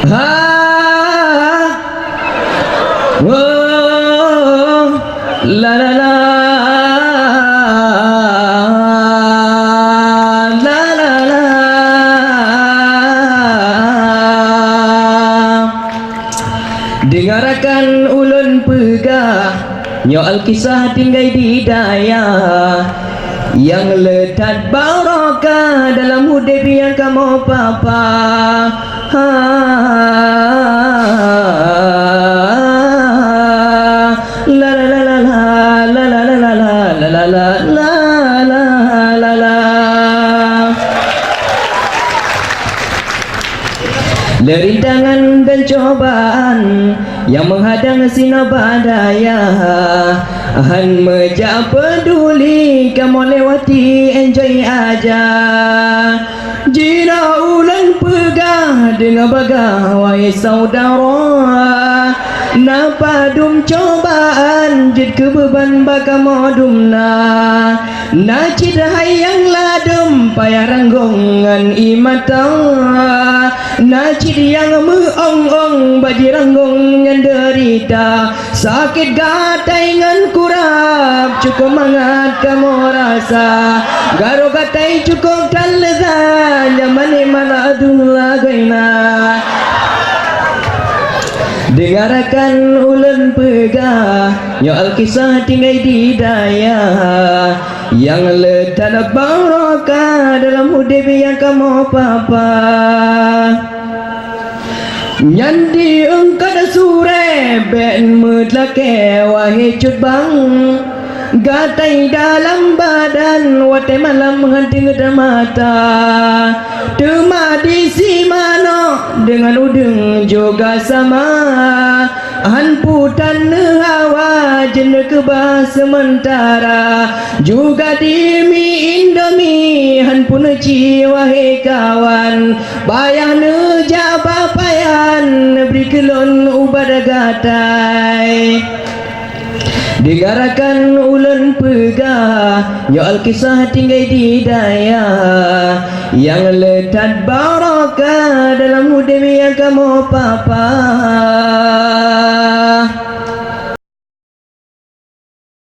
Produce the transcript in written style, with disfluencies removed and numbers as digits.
Ha, oh, la la la, la la la. Dengarkan ulun pegah nyoal kisah tinggai di daya yang letak barakah dalam Hudaybiyah kamu papa. Ha, la la la la la la la la la la la la la la la. Rintangan dan cobaan yang menghadang sinar badaya, Han mejak peduli kamu lewati enjoy aja. Jika ulang pegah dengan bagah wahai saudara, napa dum cobaan jid kebeban baka modumna, nacid hayang ladum payah ranggongan imata, nacid yang meong-ong bagi ranggung yang derita, sakit gatai ngan kurap cukup mangat kamu rasa, garo gatai cukup dan lezat zaman mana aduh lagaina. Dengarkan ulun pegah nyoal kisah tinggai di daya yang letak barakah dalam Hudaybiyah kamu papa. Nyandi engkau sure ben mutlake wahai cut bang, gatai dalam badan watai malam menghenti ngedam mata, tema di si mano dengan udeng juga sama, hanputan hawa jenak kebah sementara, juga di mi indomie hanpun ci wahai kawan, bayah ne jaba payan beri kelon ubad gatai. Dengarkan ulun pegah nyoal kisah tinggai di daya yang letak barakah dalam Hudaybiyah kamu papa.